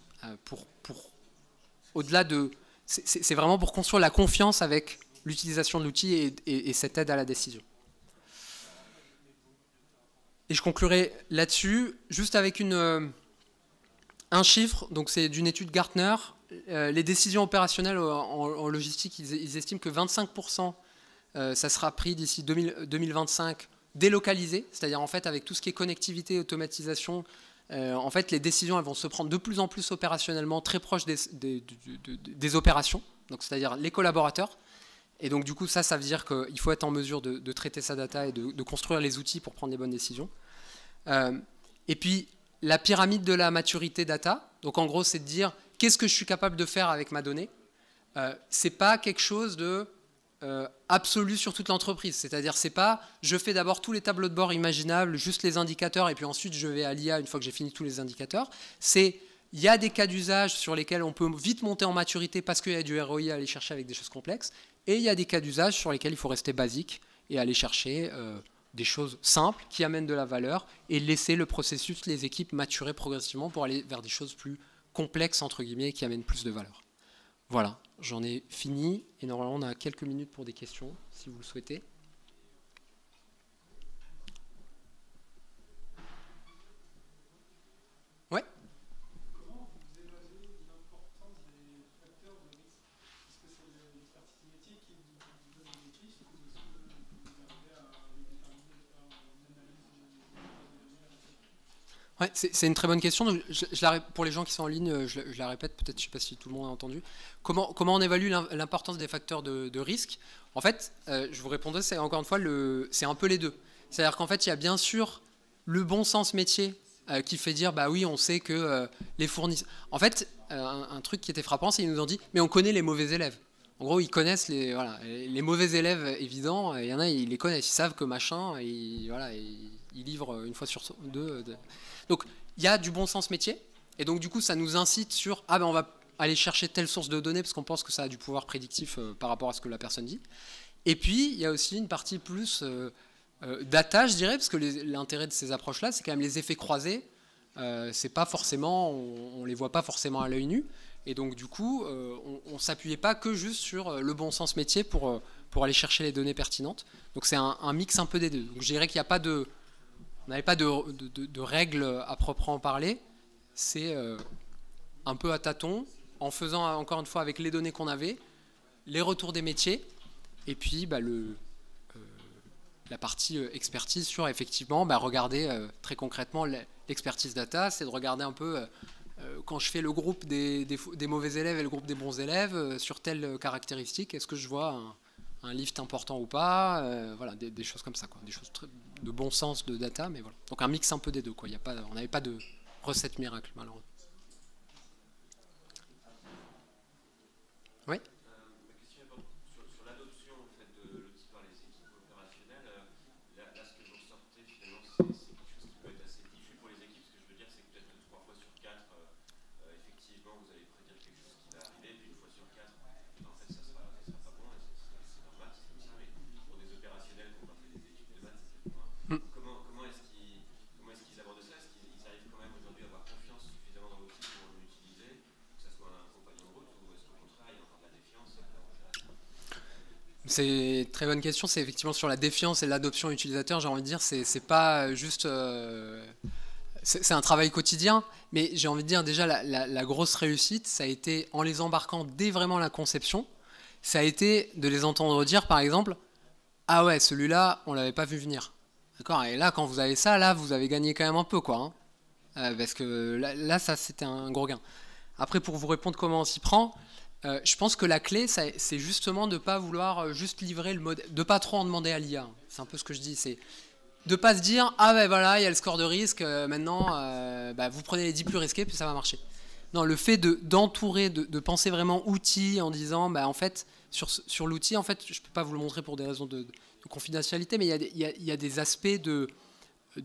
au-delà de... C'est vraiment pour construire la confiance avec l'utilisation de l'outil et cette aide à la décision. Et je conclurai là-dessus, juste avec un chiffre, donc c'est d'une étude Gartner. Les décisions opérationnelles en logistique, ils estiment que 25%, ça sera pris d'ici 2025, délocalisé, c'est-à-dire en fait avec tout ce qui est connectivité, automatisation, en fait les décisions elles vont se prendre de plus en plus opérationnellement, très proches des opérations, donc c'est-à-dire les collaborateurs. Et donc du coup, ça veut dire qu'il faut être en mesure de traiter sa data et de construire les outils pour prendre les bonnes décisions. Et puis, la pyramide de la maturité data. Donc en gros, c'est de dire, qu'est-ce que je suis capable de faire avec ma donnée? C'est pas quelque chose de absolu sur toute l'entreprise. C'est-à-dire, c'est pas, je fais d'abord tous les tableaux de bord imaginables, juste les indicateurs, et puis ensuite je vais à l'IA une fois que j'ai fini tous les indicateurs. C'est... Il y a des cas d'usage sur lesquels on peut vite monter en maturité parce qu'il y a du ROI à aller chercher avec des choses complexes. Et il y a des cas d'usage sur lesquels il faut rester basique et aller chercher des choses simples qui amènent de la valeur et laisser le processus, les équipes maturer progressivement pour aller vers des choses plus complexes, entre guillemets, qui amènent plus de valeur. Voilà, j'en ai fini et normalement on a quelques minutes pour des questions, si vous le souhaitez. Ouais. Ouais, c'est une très bonne question. Donc, pour les gens qui sont en ligne, je la répète, peut-être, je ne sais pas si tout le monde a entendu. Comment on évalue l'importance des facteurs de risque? En fait, je vous répondrai, c'est encore une fois, c'est un peu les deux. C'est-à-dire qu'en fait, il y a bien sûr le bon sens métier qui fait dire, bah oui, on sait que les fournisseurs... En fait, un truc qui était frappant, c'est qu'ils nous ont dit, mais on connaît les mauvais élèves. En gros, ils connaissent voilà, les mauvais élèves évidents. Il y en a, ils les connaissent, ils savent que machin, voilà, ils livrent une fois sur deux. Donc, il y a du bon sens métier. Et donc, du coup, ça nous incite sur, ah ben, on va aller chercher telle source de données parce qu'on pense que ça a du pouvoir prédictif par rapport à ce que la personne dit. Et puis, il y a aussi une partie plus data, je dirais, parce que l'intérêt de ces approches-là, c'est quand même les effets croisés. C'est pas forcément, on les voit pas forcément à l'œil nu. Et donc, du coup, on s'appuyait pas que juste sur le bon sens métier pour aller chercher les données pertinentes. Donc, c'est un mix un peu des deux. Donc, je dirais qu'il n'y a pas de... On n'avait pas de règles à proprement parler. C'est un peu à tâtons, en faisant encore une fois avec les données qu'on avait, les retours des métiers, et puis bah, la partie expertise sur effectivement regarder très concrètement l'expertise data, c'est de regarder un peu quand je fais le groupe des mauvais élèves et le groupe des bons élèves sur telle caractéristique, est-ce que je vois un lift important ou pas, voilà, des choses comme ça, quoi, des choses de bon sens de data, mais voilà. Donc un mix un peu des deux, quoi. On n'avait pas de recette miracle, malheureusement. Oui. C'est une très bonne question. C'est effectivement sur la défiance et l'adoption utilisateur. J'ai envie de dire, c'est pas juste. C'est un travail quotidien, mais j'ai envie de dire déjà la grosse réussite, ça a été en les embarquant dès vraiment la conception. Ça a été de les entendre dire, par exemple, ah ouais, celui-là, on l'avait pas vu venir. D'accord. Et là, quand vous avez ça, là, vous avez gagné quand même un peu, quoi. Hein. Parce que là, ça, c'était un gros gain. Après, pour vous répondre comment on s'y prend. Je pense que la clé, c'est justement de ne pas vouloir juste livrer le modèle, de ne pas trop en demander à l'IA. C'est un peu ce que je dis, c'est de ne pas se dire, ah ben voilà, il y a le score de risque, maintenant, vous prenez les 10 plus risqués, puis ça va marcher. Non, le fait d'entourer, de penser vraiment outil en disant, en fait, sur l'outil, en fait, je ne peux pas vous le montrer pour des raisons de confidentialité, mais il y a des aspects de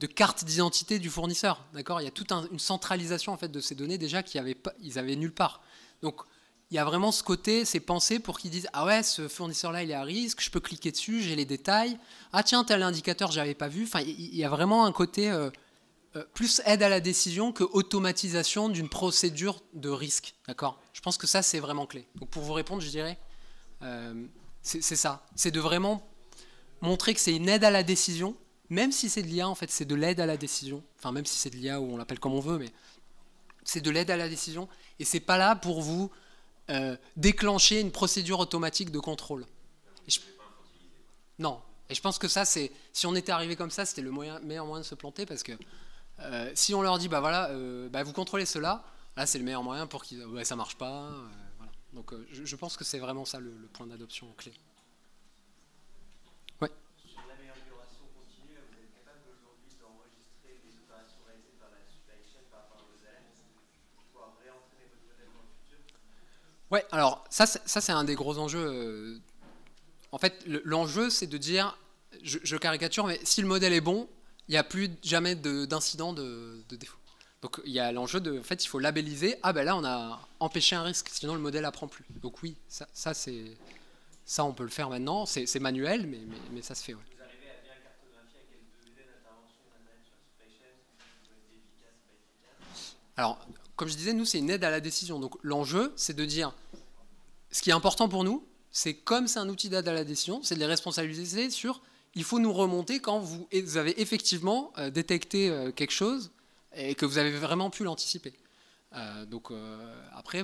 carte d'identité du fournisseur. D'accord. Il y a toute une centralisation en fait, de ces données déjà qu'ils avaient nulle part. Donc, il y a vraiment ce côté, c'est pensé pour qu'ils disent, ah ouais, ce fournisseur-là, il est à risque, je peux cliquer dessus, j'ai les détails. Ah tiens, tel indicateur, je n'avais pas vu. Enfin, il y a vraiment un côté plus aide à la décision que automatisation d'une procédure de risque. D'accord. Je pense que ça, c'est vraiment clé. Donc, pour vous répondre, je dirais, c'est ça. C'est de vraiment montrer que c'est une aide à la décision, même si c'est de l'IA, en fait, c'est de l'aide à la décision. Enfin, même si c'est de l'IA ou on l'appelle comme on veut, mais c'est de l'aide à la décision. Et c'est pas là pour vous déclencher une procédure automatique de contrôle. Non. Et je pense que ça, si on était arrivé comme ça, c'était le meilleur moyen de se planter parce que si on leur dit, bah voilà, vous contrôlez cela, là c'est le meilleur moyen pour qu'ils, ça marche pas. Voilà. Donc je pense que c'est vraiment ça le point d'adoption clé. Ouais. Sur l'amélioration continue, vous êtes capable aujourd'hui d'enregistrer les opérations réalisées par la supply chain par rapport à vos élèves pour pouvoir réentraîner votre modèle dans le futur? Ouais, alors ça c'est un des gros enjeux. En fait, l'enjeu c'est de dire, je caricature, mais si le modèle est bon, il n'y a plus jamais d'incident de défaut. Donc il y a l'enjeu de, en fait, il faut labelliser. Ah ben là, on a empêché un risque, sinon le modèle apprend plus. Donc oui, ça on peut le faire maintenant. C'est manuel, mais ça se fait. Ouais. Vous arrivez à bien cartographier à quel degré d'intervention on a sur la supply chain, si c'est efficace, pas efficace? Alors, comme je disais, nous c'est une aide à la décision. Donc l'enjeu, c'est de dire, ce qui est important pour nous, c'est comme c'est un outil d'aide à la décision, c'est de les responsabiliser sur, il faut nous remonter quand vous avez effectivement détecté quelque chose et que vous avez vraiment pu l'anticiper. Donc après,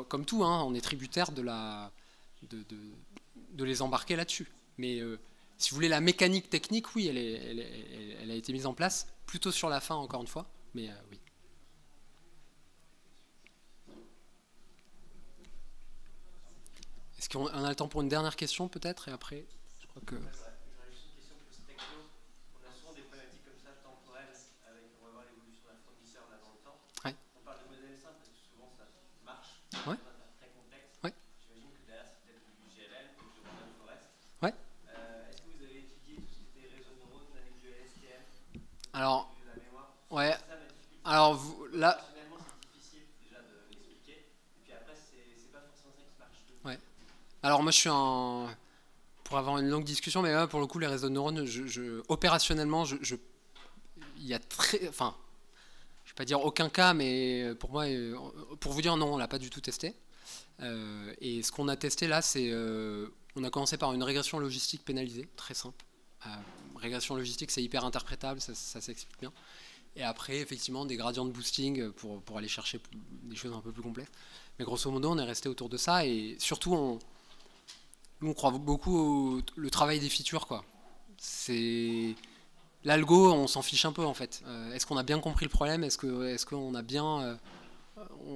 comme tout, hein, on est tributaire de les embarquer là-dessus. Mais si vous voulez, la mécanique technique, oui, elle a été mise en place. plutôt sur la fin, encore une fois, mais oui. Est-ce qu'on a le temps pour une dernière question, peut-être? Et après, je crois que... J'aurais juste une question plus techno. On a souvent des problématiques comme ça temporelles, avec, on va voir l'évolution d'un fournisseur là dans le temps. Ouais. On parle de modèles simples parce que souvent ça marche, Ouais. ça va très complexe. Ouais. J'imagine que derrière c'est peut-être du GLL, donc du Random Forest. Ouais. Est-ce que vous avez étudié tout ce qui était réseau de neurones avec du LSTM, Alors, de la mémoire? ouais. C'est ça ma difficulté. Alors, là... Personnellement, c'est difficile déjà de l'expliquer. Et puis après, c'est pas forcément ça qui marche. Ouais. Alors moi je suis un... Pour avoir une longue discussion, mais pour le coup les réseaux de neurones, opérationnellement, il y a très... Enfin, je ne vais pas dire aucun cas, mais pour moi, pour vous dire non, on ne l'a pas du tout testé. Et ce qu'on a testé là, c'est... on a commencé par une régression logistique pénalisée, très simple. Régression logistique, c'est hyper interprétable, ça s'explique bien. Et après, effectivement, des gradients de boosting pour aller chercher des choses un peu plus complexes. Mais grosso modo, on est resté autour de ça, et surtout, nous, on croit beaucoup au travail des features, quoi. C'est l'algo, on s'en fiche un peu en fait. Est-ce qu'on a bien compris le problème? Est-ce qu'on a bien,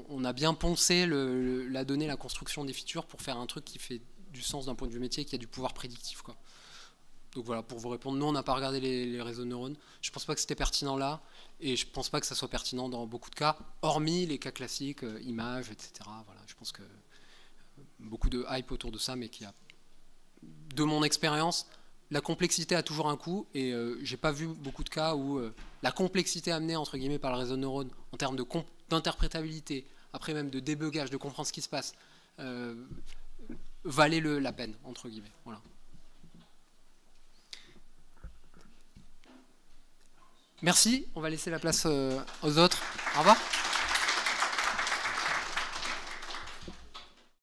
on a bien poncé la donnée, la construction des features pour faire un truc qui fait du sens d'un point de vue métier, qui a du pouvoir prédictif, quoi. Donc voilà, pour vous répondre, nous on n'a pas regardé les réseaux de neurones. Je pense pas que c'était pertinent là, et je pense pas que ça soit pertinent dans beaucoup de cas, hormis les cas classiques, images, etc. Voilà, je pense que beaucoup de hype autour de ça, mais qui a, de mon expérience, la complexité a toujours un coût, et j'ai pas vu beaucoup de cas où la complexité amenée entre guillemets par le réseau de neurones en termes d'interprétabilité, après même de débugage, de comprendre ce qui se passe, valait la peine entre guillemets. Voilà. Merci, on va laisser la place aux autres. Au revoir.